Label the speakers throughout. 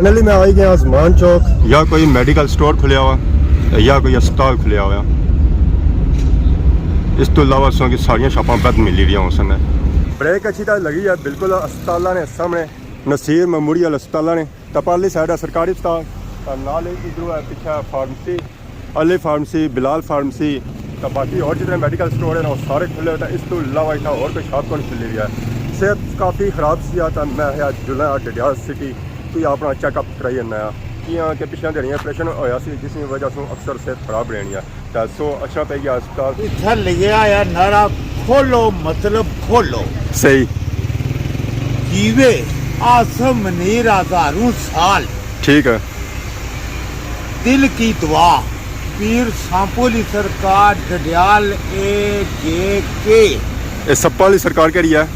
Speaker 1: Finally मैं आई गया आजमान चौक या कोई मेडिकल स्टोर खुलिया हुआ या कोई अस्पताल खुलिया हुआ। इस तो इलावा की सारिया शॉपां बंद मिली रही उसने। ब्रेक अच्छी तरह लगी है बिल्कुल अस्पताल ने सामने नसीर मेमोरियल अस्पताल ने तपाली साइड है सरकारी अस्पताल नाल इधर है पीछे pharmacy Ali pharmacy Bilal pharmacy तो बाकी और जितने मेडिकल स्टोर हैं वो सारे खुले होते हैं। इस तो इलावा इतना और कोई शॉप कौन खुली हुई है। सेहत काफ़ी ख़राब सी आता मैं जुला डडियाल सिटी कोई अपना चैकअप कराई नया कि पिछले दिहाड़ियां ऑपरेशन होया सी जिस वजह से अक्सर सेहत खराब रहनी है। तो सो अच्छा पे गया अस्पताल
Speaker 2: इतना लिखा है नारा खोलो मतलब खोलो
Speaker 1: सही
Speaker 2: जीवे आसम नीर हजारों साल
Speaker 1: ठीक है।
Speaker 2: दिल की दुआ पीर सांपोली सरकार डडियाल ए
Speaker 1: सप्पा वाली सरकार केड़ी है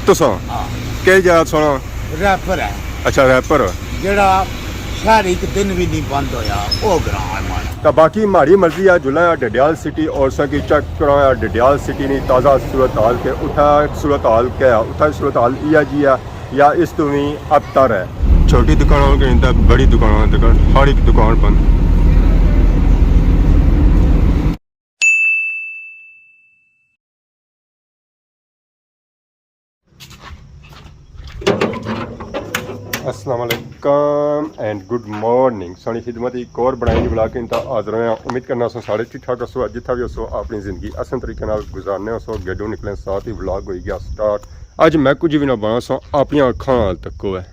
Speaker 1: तुसा केड़ी जगह सुना
Speaker 2: रैपर है
Speaker 1: अच्छा रैपर
Speaker 2: जड़ा शहर एक दिन भी नहीं बंद होया वो ग्रां है हमारा।
Speaker 1: तो बाकी हमारी मर्जी है जुला डडियाल सिटी और सकी चेक कराया डडियाल सिटी नहीं ताज़ा सूरत हाल के उठा सूरत हाल क्या उठा सूरत हाल इया जी है या इस तो भी अबतर है। छोटी दुकानों के बड़ी दुकानों तक हर एक दुकान बंद। अस्सलाम वालेकुम एंड गुड मॉर्निंग सारी खिदमत एक और बनाएंगे बुला के इंता हाजिर हैं। उम्मीद करना सो सारे ठीक ठाक हसो जितना भी हसो अपनी ज़िंदगी आसान तरीके गुजारने हसो गेडो निकले साथ ही व्लॉग हो गया स्टार्ट। अज मैं कुछ भी ना बना सो अपन अखा नाल तको है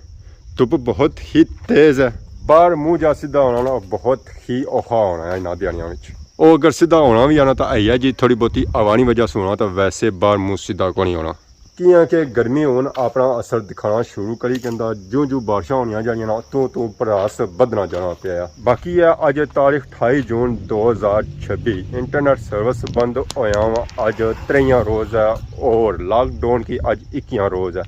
Speaker 1: धुप बहुत ही तेज़ है बाहर मुँह जा सीधा होना ना बहुत ही औखा होना है इन्होंने दिहाड़ियों में। वो अगर सीधा होना भी आना तो आई है जी थोड़ी बहुती हवा नहीं वजह से होना तो वैसे बाहर मुँह सीधा को नहीं होना कि गर्मी होन अपना असर दिखाना शुरू करी कहता जो जो बारिशा होनिया जानिया ना तो भरास बदना जाना पाया। बाकी है अज तारीख 28 जून 2026 इंटरनेट सर्विस बंद होया वा अज 3 रोज़ है और लॉकडाउन की अज 21 रोज़ है।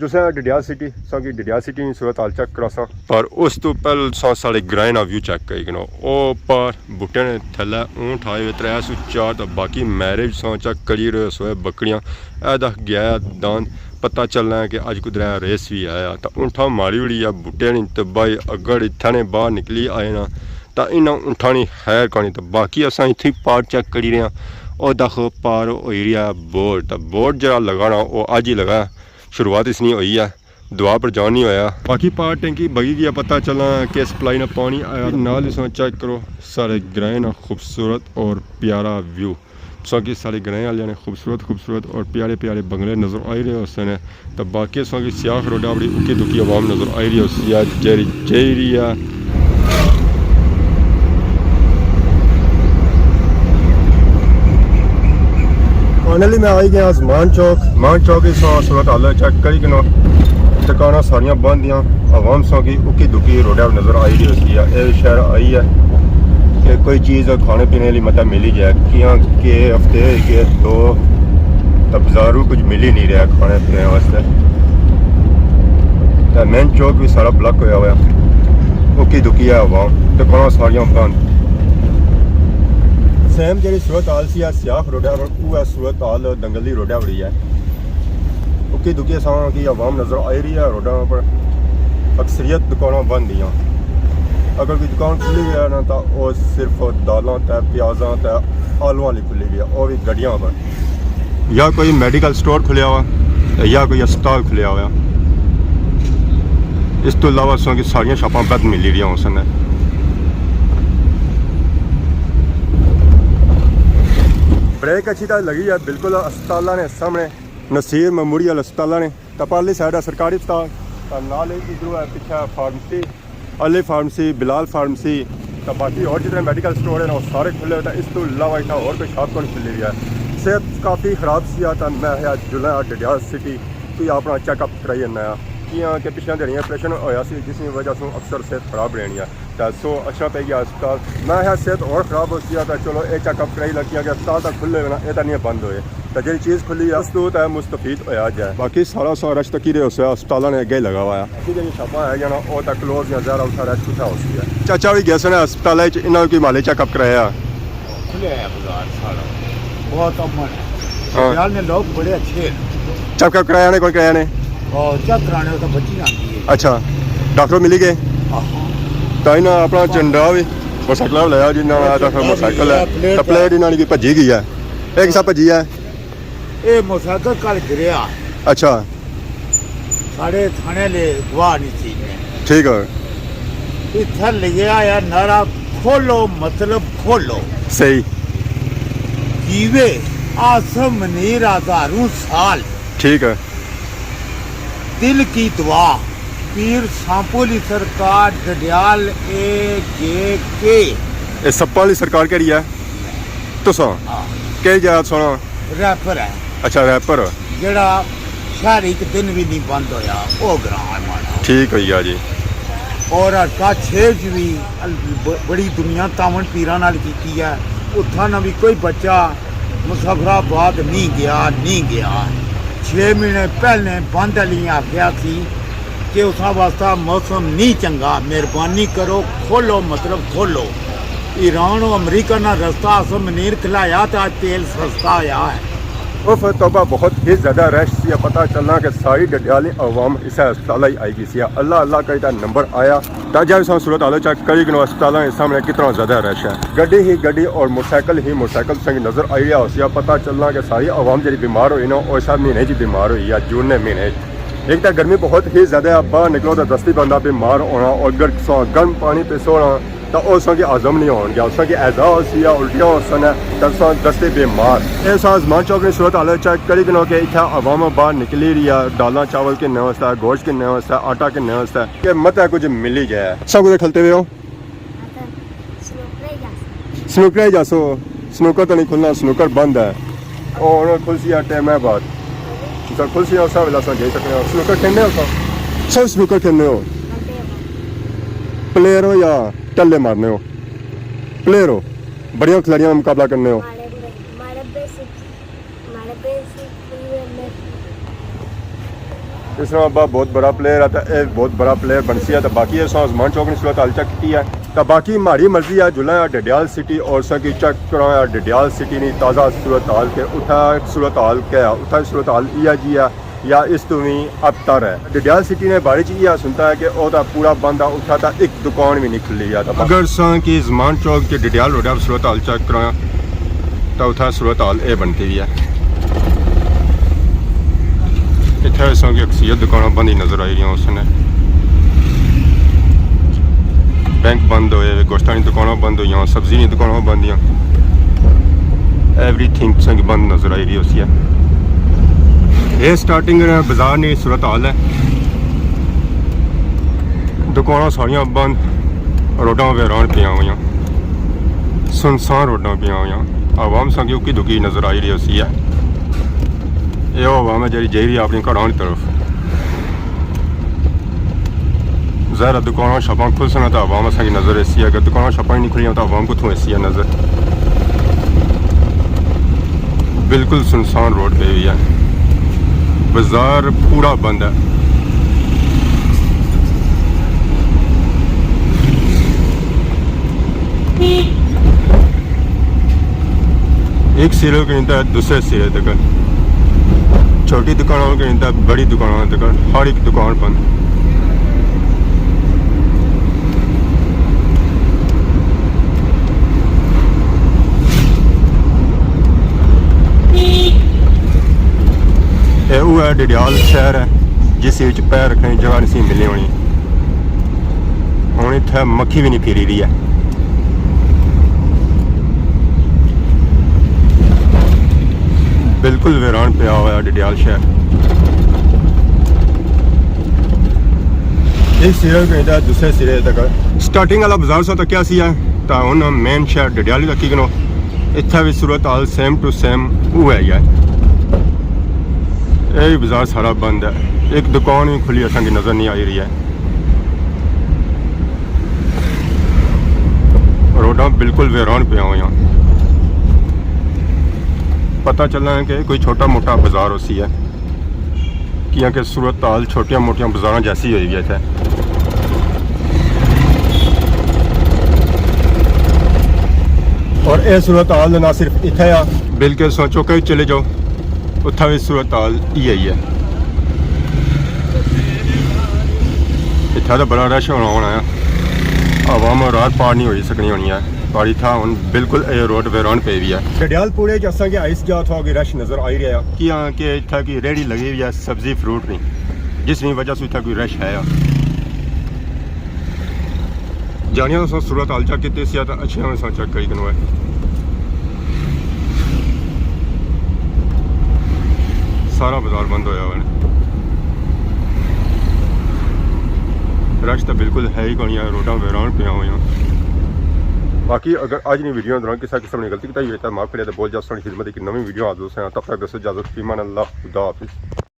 Speaker 1: तुसें डडियाल सिटी साकी डडियाल सिटी की सूरत हाल चेक करा सा पर उस तो पहले साढ़े ग्रां का व्यू चेक करी करो ओ पर बूटे ने थल्ले ऊँट आए हुए 304 तो बाकी मैरिज सौ चेक करी रहे सोए बकरियां ऐदा गया दान पता चलना है कि अज कुछ रेस भी आया तो ऊँठा मारी उड़ी है बूटे ने तो भाई अगर इतने बाहर निकली आए ना तो इन्हें ऊँठा नहीं है कहानी तो बाकी अस इतने पार चेक करी रहे हैं और देखो पार हो रही है बोर्ड तो बोर्ड जरा लगाना वो अज ही लगा शुरुआत इसनी हुई है दुआ पर जान नहीं होया। बाकी पार टैंकी बगी गया पता चला कि सप्लाई ना पानी आया नाल इस चेक करो सारे ग्रां ना खूबसूरत और प्यारा व्यू सौकी सारे ग्रां वाले ने खूबसूरत और प्यारे प्यारे बंगले नज़र आ रहे उसने तो बाकी सौकी सियाह रोडा बड़ी उकी दुकी आवाम नज़र आ रही है उसिया जेरिया फाइनली मैं आई गया मान चौक ही सूरत हाल चेक करी कि दुकाना सारिया बंद दियाँ आवाम सौ की उकी दुकी रोडा नज़र आई रही उसकी ये शहर आई है कि कोई चीज़ खाने पीने लिए मतलब मिल ही जाए कि हफ्ते के दो तब बाजारू कुछ मिल ही नहीं रहा खाने पीने वास्ते तो मेन चौक भी सारा ब्लॉक होया हुआ उकी दुकी है आवाम दुकाना सारिया बंद। सेम जी सूरत हाल सी सियाह रोडा वो है सूरत हाल दंगली रोडा बड़ी है उकी दुकी की आवाम नज़र आ रही है रोडा पर अक्सरियत दुकानें बंद दियाँ अगर कोई दुकान खुली है ना तो वो सिर्फ दालों तय प्याज़ा तय आलू वाली खुली हुई है वो भी गड्डियाँ पर या कोई मेडिकल स्टोर खुलिया हुआ या कोई अस्पताल खुलिया हुआ। इस तो इलावा की सारिया शॉपां बंद मिली रही उसने। ब्रेक अच्छी तरह लगी है बिल्कुल अस्पताल ने सामने नसीर मेमोरियल अस्पताल ने तपाली साइड है सरकारी अस्पताल नाल इधर है पीछे pharmacy Ali pharmacy Bilal pharmacy तो बाकी और जितने मेडिकल स्टोर हैं वो सारे खुले होते हैं। इस तो इलावा इतना और कोई शॉप कौन खुली हुई है। सेहत काफ़ी ख़राब सी आता मैं जुला डडियाल सिटी कोई अपना चेकअप कराई नया कि पिछले दिहाड़ियां ऑपरेशन होया सी जिस वजह से अक्सर सेहत खराब रहनी है। तो सो अच्छा पे गया अस्पताल मैं सेहत और ख़राब हो सी तो चलो ये चेकअप कराई लगी कि अस्पताल तक खुले ना ये तो नहीं बंद होए तो जी चीज़ खुली है उस तो मुस्तफीद होया जाए। बाकी सारा रश तक ही अस्पताल ने अगे लगा हुआ है जी शॉपां है ना वो तक क्लोज या ज़्यादा उठा रश कुछ हो सी है। चाचा भी गए सुने अस्पताल इन्होंने की माली चेकअप कराया
Speaker 2: बहुत अमन है ने लोग बड़े अच्छे
Speaker 1: चेकअप कराया ने कोई कराया ने
Speaker 2: चेक कराने तो बच्ची आती है।
Speaker 1: अच्छा ਡਾਕਟਰ ਮਿਲ ਗਏ
Speaker 2: ਆਹੋ
Speaker 1: ਤਾਂ ਇਹਨਾਂ ਆਪਣਾ ਝੰਡਾ ਵੀ ਮੋਟਰਸਾਈਕਲ ਲਿਆ ਜਿੰਨਾ ਆਇਆ ਤਾਂ ਫਿਰ ਮੋਟਰਸਾਈਕਲ ਹੈ ਤਾਂ ਪਲੇਟ ਇਹਨਾਂ ਦੀ ਭੱਜੀ ਗਈ ਹੈ ਇਹ ਕਿਸਾ ਭੱਜੀ ਹੈ
Speaker 2: ਇਹ ਮੋਟਰਸਾਈਕਲ ਕੱਲ ਗਿਰਿਆ
Speaker 1: ਅੱਛਾ
Speaker 2: ਸਾਡੇ ਥਾਣੇ ਲੈ ਗਵਾਹ ਨਹੀਂ ਸੀ
Speaker 1: ਠੀਕ ਹੈ
Speaker 2: ਇੱਥੇ ਲਿਖਿਆ ਆ ਨਾਰਾ ਖੋਲੋ ਮਤਲਬ ਖੋਲੋ
Speaker 1: ਸਹੀ
Speaker 2: जीवे आसम मनीर हजारों साल
Speaker 1: ठीक है
Speaker 2: दिल की दुआ पीर सांपोली सरकार डडियाल ए जे के
Speaker 1: ये सप्पा वाली सरकार केड़ी है तुसा केड़ी जगह सुना
Speaker 2: रैपर है
Speaker 1: अच्छा रैपर
Speaker 2: जेड़ा शहर एक दिन भी नहीं बंद होया ओ ग्रां है माड़ा
Speaker 1: ठीक है जी
Speaker 2: और अटका छेज भी बड़ी दुनिया तावन पीरां नाल कीती है उत्थां ना भी कोई बच्चा मुजफ्फराबाद नहीं गया 6 महीने पहले बंद अली आख्या सी कि उस वास्ता मौसम नहीं चंगा मेहरबानी करो खोलो मतलब खोलो ईरान और अमरीका ना रास्ता असम मनीर खिलाया तो आज तेल सस्ता आया है
Speaker 1: उफ तोबा बहुत ही ज़्यादा रश से पता चलना कि सारी डडियाली अवाम इस अस्पताल ही आई गई अल्लाह अल्लाह का इतना नंबर आया ताजा भी सूरत हाल चेक करी कि अस्पताल के सामने कितना ज़्यादा रश है गड्डी ही गड्डी और मोटरसाइकिल संग नज़र आई रहा उस पता चलना कि सारी अवाम जी बीमार हुई ना और सब महीने जी बीमार हुई है जून ने महीने एक तो गर्मी बहुत ही ज़्यादा बाहर निकलो तो दस्ती बंदा बीमार होना और गर्म पानी पे सोना तो उस की हजम नहीं हो गया उस की एजाज या उल्टियाँ होसन तो दस्ते बीमार इस आजमान चौक की सूरत हाल चेक करी कि इतना अवाम बाहर निकली रही है दाल चावल किन्ने वास्ते गोश्त किन्ने वास्ते आटा किन्ने वास्ते कि मत है कुछ मिल ही गया है सब कुछ खलते हुए हो स्नूकर ही जासो स्नूकर तो नहीं खुलना स्नूकर बंद है और खुलसी टाइम है बाद सर खुलसी सब वेला जाई सकते हो स्नूकर खेलने हो सब स्नूकर खेलने हो प्लेयर हो या टल्ले मारने हो प्लेयर हो बढ़िया खिलाड़ियों में मुकाबला करने हो इस तरह अब्बा बहुत बड़ा प्लेयर है तो एक बहुत बड़ा प्लेयर बन सी है तो बाकी इस आजमान चौक ने सूरत हाल चेक की है तो बाकी हमारी मर्जी है जुला डडियाल सिटी और सकी चेक करो डडियाल सिटी नहीं ताज़ा सूरत हाल के उठा सूरत हाल क्या उठा सूरत हाल इया जी है या इस तो भी अबतर है डडियाल सिटी ने बारे च यह सुनता है कि वह पूरा बंदा उठा था एक दुकान भी नहीं खुली है अगर की जमान चौक के डडियाल रोड सूरत हाल चेक कराया तो उठा सूरत हाल ये बनती हुई है इतना इस की अक्सरियत दुकान बंद ही नज़र आई रही उसने बैंक बंद हुए गोश्तां की दुकान बंद हुई सब्जी की दुकान बंद एवरीथिंग संग बंद नज़र आई रही उसी है ये स्टार्टिंग बाजार नहीं सूरत हाल है दुकान सारिया बंद रोडा वैरान पिया हुई सुनसान रोडा पिया हुई आवाम संगी उकी दुकी नज़र आई रही उसी है ये आवाम है जी जा रही अपनी घरों की तरफ ज़ाहिर दुकान शपा खुल सना तो आवाम संगी नज़र ऐसी है अगर दुकान शपा ही नहीं खुलियाँ तो आवाम को ऐसी है नज़र बिल्कुल सुनसान रोड पे हुई है बाजार पूरा बंद है एक सिरे के नहीं दूसरे सिरे तक छोटी दुकानों के नहीं बड़ी दुकानों तक हर एक दुकान बंद वो है डडियाल शहर है जिस पैर रखने की जगह नहीं मिली होनी हूँ इतना मक्खी भी नहीं फिरी रही है बिल्कुल वीरान पिया हुआ है डडियाल शहर एक सिरे के दूसरे सिरे तक स्टार्टिंग वाला बाजार सा तो क्या सी है तो हूँ मेन शहर डडियाल तक ही इतना भी सूरत हाल सेम टू सेम वो है ये बाजार सारा बंद है एक दुकान भी खुली असा की नज़र नहीं आई रही है रोडा बिल्कुल वीरान पे हुई पता चलना है कि कोई छोटा मोटा बाजार उसी है कि सूरत हाल छोटिया मोटिया बाजार जैसी हुई है इतने और यह सूरत हाल ना सिर्फ इतने आ बल्कि सोचो कहीं चले जाओ उत्था भी सूरत हाल यही है इतना तो बड़ा रश होना है आवाम रात पार नहीं हो सकनी होनी है पर इतना हम बिल्कुल ये रोड वेरान पे भी है गडियालपुरे असा कि आइस जा था कि रश नज़र आ ही रहा कि हाँ कि इतना की रेहड़ी लगी हुई है सब्जी फ्रूट नहीं जिस वजह से इतना कोई रश है जानिया तो सूरत हाल चेक की अच्छी चेक करी है सारा बाजार बंद होया हुआ है रश तो बिल्कुल है ही कोई रोडा वेरान पे हुई बाकी अगर अज की वीडियो दौरान किसी किस्म ने गलती की तो माफ करे तो बोल जा खिदमत एक नवी वीडियो आ दोस्तों तब तक दसो इजाजत फीमान अल्लाह खुदा हाफिज़।